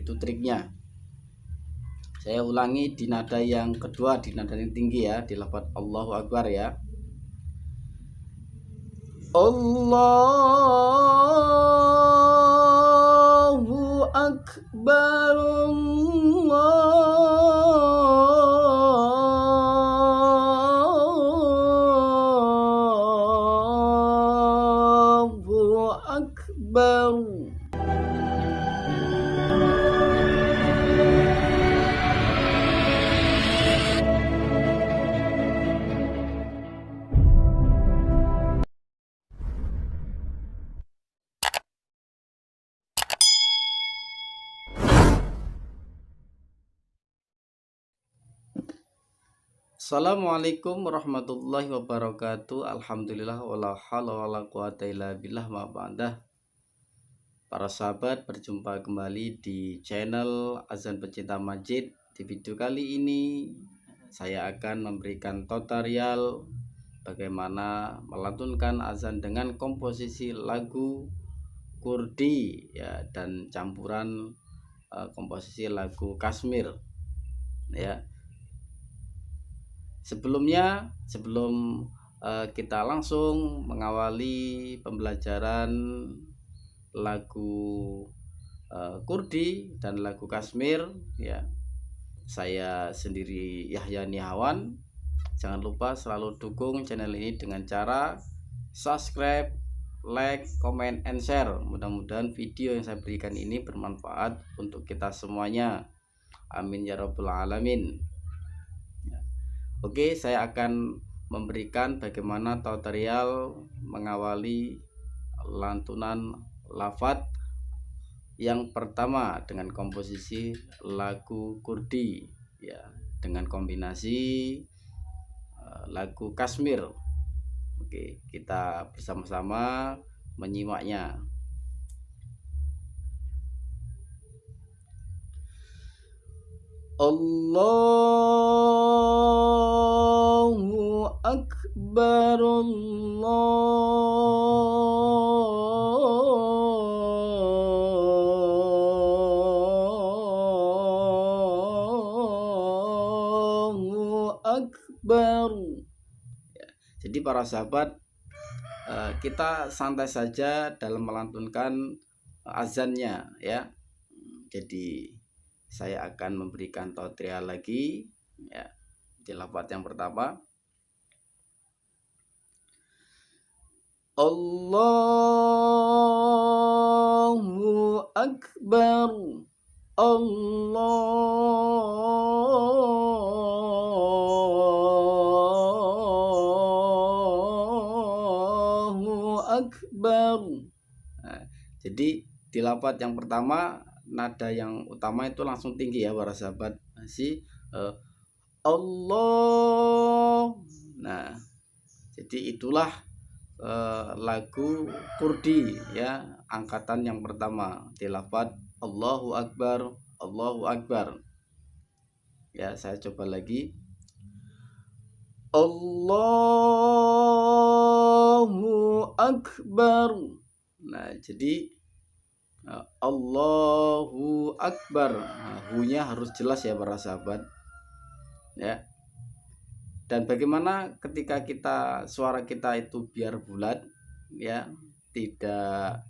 itu triknya. Saya ulangi di nada yang kedua, di nada yang tinggi ya, di lafaz Allahu Akbar ya. Allahu Akbar, Allahu Akbar. Assalamualaikum warahmatullahi wabarakatuh. Alhamdulillah wala haula wala quwata illa billah ma ba'dah. Para sahabat, berjumpa kembali di channel Azan Pecinta Masjid. Di video kali ini saya akan memberikan tutorial bagaimana melantunkan azan dengan komposisi lagu Kurdi ya, dan campuran komposisi lagu Kashmir ya. Sebelum kita langsung mengawali pembelajaran lagu Kurdi dan lagu Kashmir ya, saya sendiri Yahya Niawan. Jangan lupa selalu dukung channel ini dengan cara subscribe, like, comment, and share. Mudah-mudahan video yang saya berikan ini bermanfaat untuk kita semuanya. Amin ya rabbal alamin. Oke, saya akan memberikan bagaimana tutorial mengawali lantunan lafaz yang pertama dengan komposisi lagu Kurdi ya, dengan kombinasi lagu Kashmir. Oke, kita bersama-sama menyimaknya. Allahu Akbar, Allahu Akbar ya. Jadi para sahabat, kita santai saja dalam melantunkan azannya ya. Jadi saya akan memberikan tutorial lagi ya, di lafaz yang pertama. Allahu Akbar, Allahu Akbar. Nah, jadi di lafaz yang pertama, nada yang utama itu langsung tinggi ya para sahabat, masih Allah. Nah, jadi itulah lagu Kurdi ya, angkatan yang pertama di lafaz Allahu Akbar, Allahu Akbar ya. Saya coba lagi, Allahu Akbar. Nah, jadi Allahu Akbar, nah, hu-nya harus jelas ya para sahabat ya. Dan bagaimana ketika suara kita itu biar bulat ya, tidak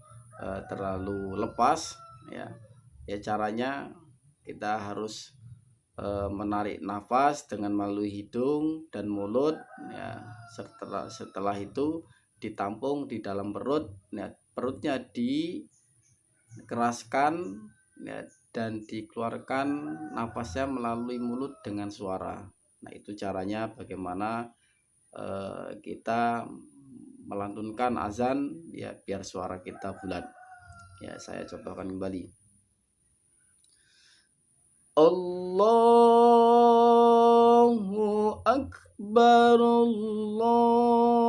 terlalu lepas ya. Ya caranya kita harus menarik nafas dengan melalui hidung dan mulut ya. Setelah itu ditampung di dalam perut ya, perutnya dikeraskan ya, dan dikeluarkan nafasnya melalui mulut dengan suara. Nah, itu caranya bagaimana kita melantunkan azan ya, biar suara kita bulat ya. Saya contohkan kembali, Allahu Akbar, Allahu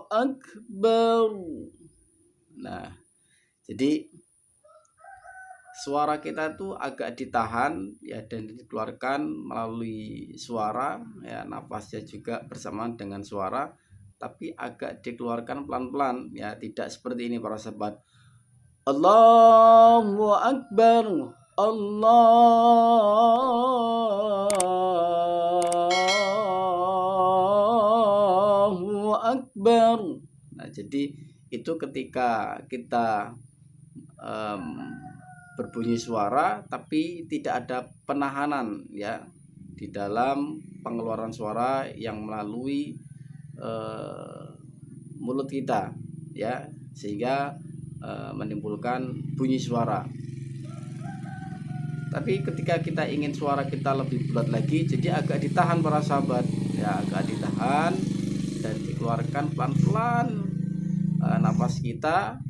Akbar. Nah, jadi suara kita itu agak ditahan ya, dan dikeluarkan melalui suara ya, nafasnya juga bersamaan dengan suara. tapi agak dikeluarkan pelan-pelan ya, tidak seperti ini para sahabat. Allahu Akbar, Allahu Akbar. Nah, jadi itu ketika kita berbunyi suara tapi tidak ada penahanan ya di dalam pengeluaran suara yang melalui mulut kita ya, sehingga menimbulkan bunyi suara. Tapi ketika kita ingin suara kita lebih bulat lagi, jadi agak ditahan para sahabat ya, agak ditahan dan dikeluarkan pelan-pelan nafas kita,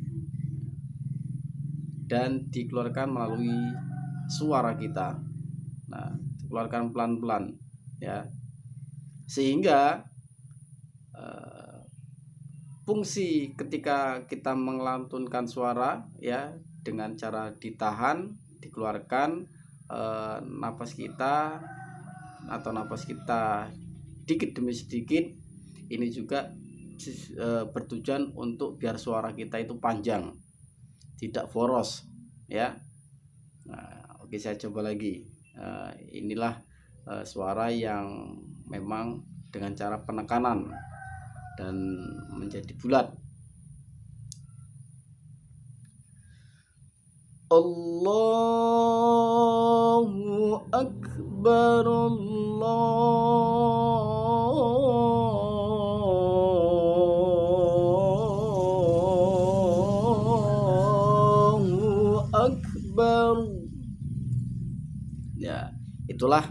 dan dikeluarkan melalui suara kita. Nah, dikeluarkan pelan-pelan ya, sehingga fungsi ketika kita melantunkan suara ya dengan cara ditahan, dikeluarkan nafas kita atau nafas kita sedikit demi sedikit, ini juga bertujuan untuk biar suara kita itu panjang, tidak boros ya. Nah, oke, saya coba lagi. Inilah suara yang memang dengan cara penekanan dan menjadi bulat. Allahu Akbar, Allahu Akbar. Ya, itulah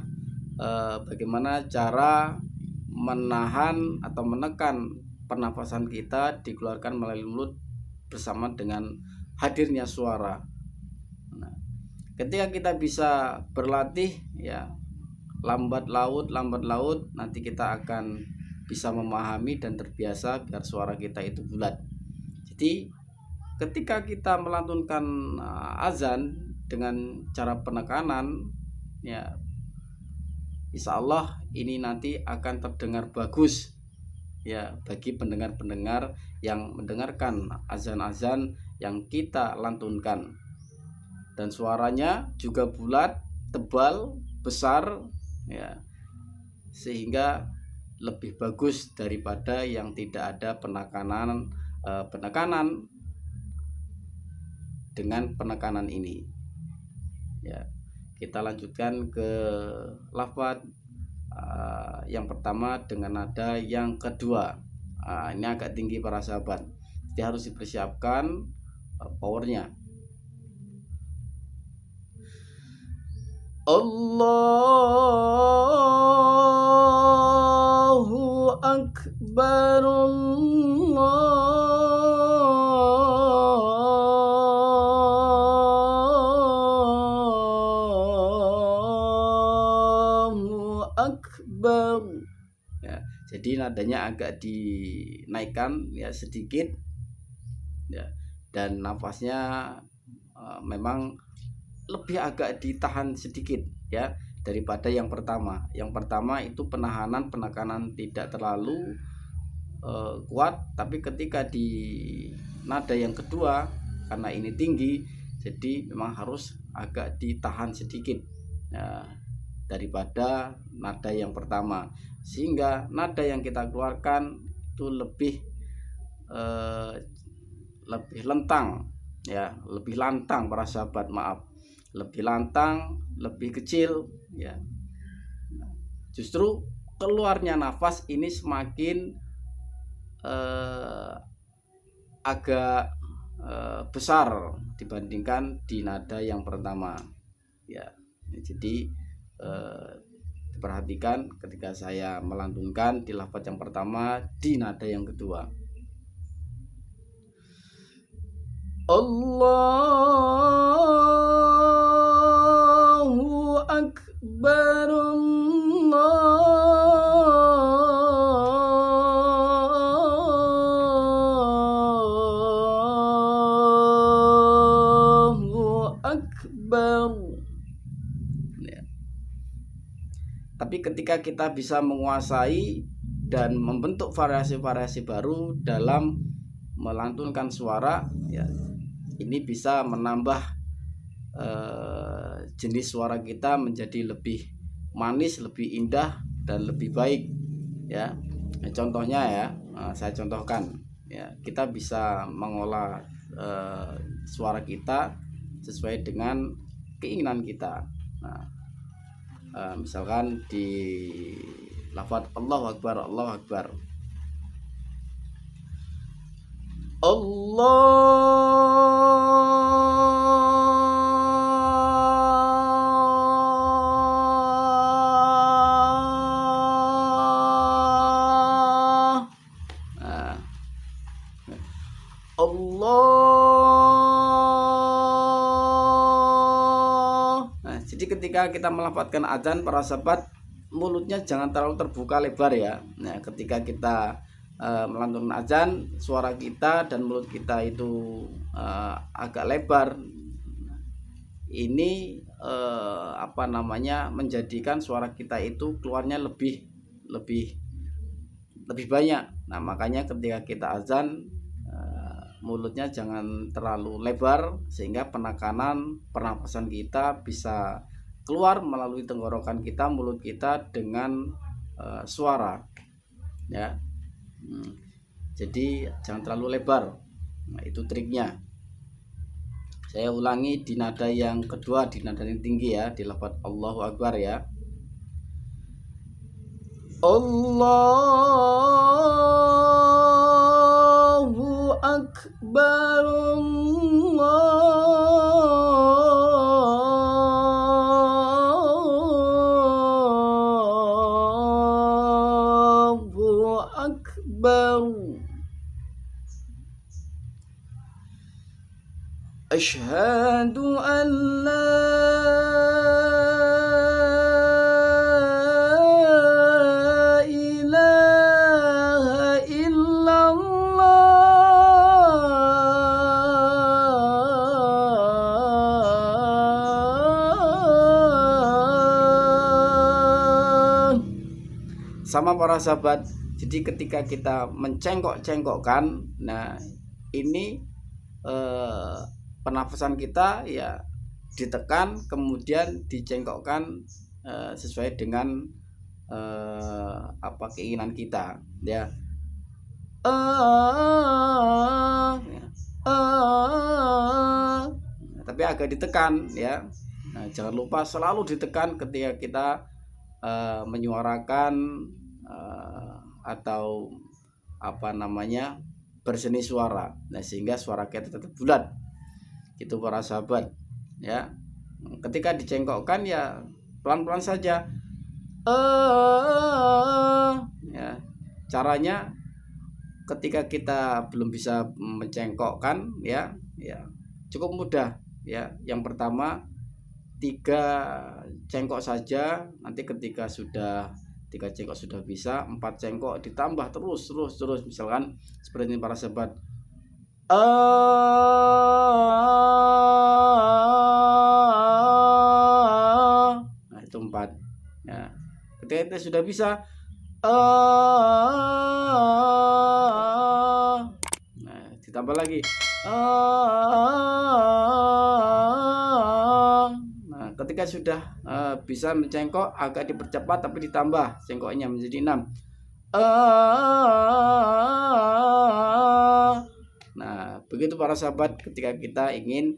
bagaimana cara menahan atau menekan pernafasan kita dikeluarkan melalui mulut bersama dengan hadirnya suara. Nah, ketika kita bisa berlatih ya, lambat laut, nanti kita akan bisa memahami dan terbiasa biar suara kita itu bulat. Jadi ketika kita melantunkan azan dengan cara penekanan ya, insya Allah ini nanti akan terdengar bagus ya bagi pendengar-pendengar yang mendengarkan azan-azan yang kita lantunkan, dan suaranya juga bulat, tebal, besar ya, sehingga lebih bagus daripada yang tidak ada penekanan dengan penekanan ini ya. Kita lanjutkan ke lafaz yang pertama dengan nada yang kedua. Ini agak tinggi para sahabat, jadi harus dipersiapkan powernya. Allahu Akbar, Akbar ya, jadi nadanya agak dinaikkan ya sedikit ya, dan nafasnya memang lebih agak ditahan sedikit ya daripada yang pertama. Yang pertama itu penekanan tidak terlalu kuat, tapi ketika di nada yang kedua karena ini tinggi, jadi memang harus agak ditahan sedikit ya daripada nada yang pertama, sehingga nada yang kita keluarkan itu lebih lantang ya, lebih lantang para sahabat, maaf, lebih lantang, lebih kecil ya. Justru keluarnya nafas ini semakin agak besar dibandingkan di nada yang pertama ya. Jadi diperhatikan ketika saya melantunkan di lafaz yang pertama di nada yang kedua. Allahu Akbar, Allahu Akbar. Tapi ketika kita bisa menguasai dan membentuk variasi-variasi baru dalam melantunkan suara, ya, ini bisa menambah jenis suara kita menjadi lebih manis, lebih indah, dan lebih baik, ya. Contohnya ya, saya contohkan ya, kita bisa mengolah suara kita sesuai dengan keinginan kita. Nah, misalkan di lafaz Allahu Akbar, Allahu Akbar, Allah. Nah, jadi ketika kita melafazkan azan, para sahabat, mulutnya jangan terlalu terbuka lebar ya. Nah, ketika kita melantunkan azan, suara kita dan mulut kita itu agak lebar. Ini menjadikan suara kita itu keluarnya lebih banyak. Nah, makanya ketika kita azan, mulutnya jangan terlalu lebar sehingga penekanan pernapasan kita bisa keluar melalui tenggorokan kita, mulut kita dengan suara, ya. Jadi jangan terlalu lebar. Nah, itu triknya. Saya ulangi di nada yang kedua, di nada yang tinggi ya, di lafaz Allahu Akbar ya. Allahu Akbar, Allahu Akbar. Asyhadu an la ilaha illallah. Sama para sahabat, jadi ketika kita mencengkok-cengkokkan, nah ini pernafasan kita ya ditekan kemudian dicengkokkan sesuai dengan keinginan kita, ya. Tapi agak ditekan ya. Nah, jangan lupa selalu ditekan ketika kita menyuarakan atau berseni suara. Nah, sehingga suara kita tetap bulat. Itu para sahabat, ya. Ketika dicengkokkan ya pelan-pelan saja. Ya. Caranya ketika kita belum bisa mencengkokkan ya cukup mudah ya. Yang pertama 3 cengkok saja, nanti ketika sudah 3 cengkok sudah bisa, 4 cengkok ditambah terus misalkan seperti ini para sahabat. Nah, itu 4 ya. Ketika kita sudah bisa nah, ditambah lagi nah, ketika sudah bisa mencengkok agak dipercepat tapi ditambah cengkoknya menjadi 6. Nah, begitu para sahabat ketika kita ingin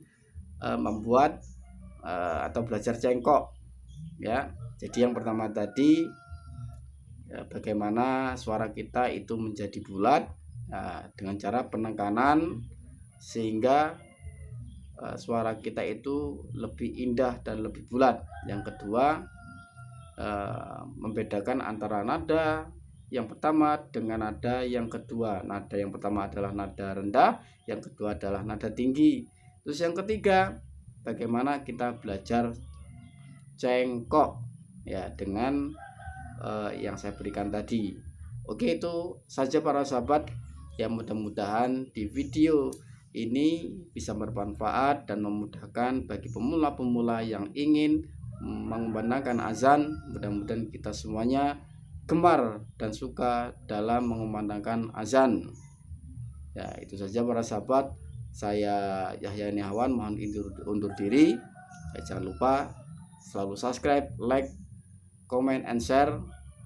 membuat atau belajar cengkok ya. Jadi yang pertama tadi ya, bagaimana suara kita itu menjadi bulat dengan cara penekanan sehingga suara kita itu lebih indah dan lebih bulat. Yang kedua, membedakan antara nada yang pertama dengan nada yang kedua. Nada yang pertama adalah nada rendah, yang kedua adalah nada tinggi. Terus yang ketiga, bagaimana kita belajar cengkok ya dengan yang saya berikan tadi. Oke, itu saja para sahabat. Ya, mudah-mudahan di video ini bisa bermanfaat dan memudahkan bagi pemula-pemula yang ingin mengumandangkan azan. Mudah-mudahan kita semuanya gemar dan suka dalam mengumandangkan azan. Ya, itu saja para sahabat. Saya Yahya Niawan mohon undur diri. Jangan lupa selalu subscribe, like, comment, and share.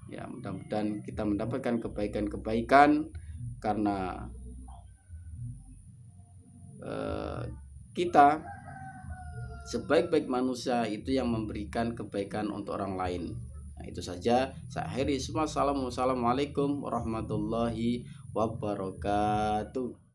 Ya, mudah-mudahan kita mendapatkan kebaikan-kebaikan karena kita sebaik-baik manusia itu yang memberikan kebaikan untuk orang lain. Nah, itu saja. Saya akhiri semua. Assalamualaikum warahmatullahi wabarakatuh.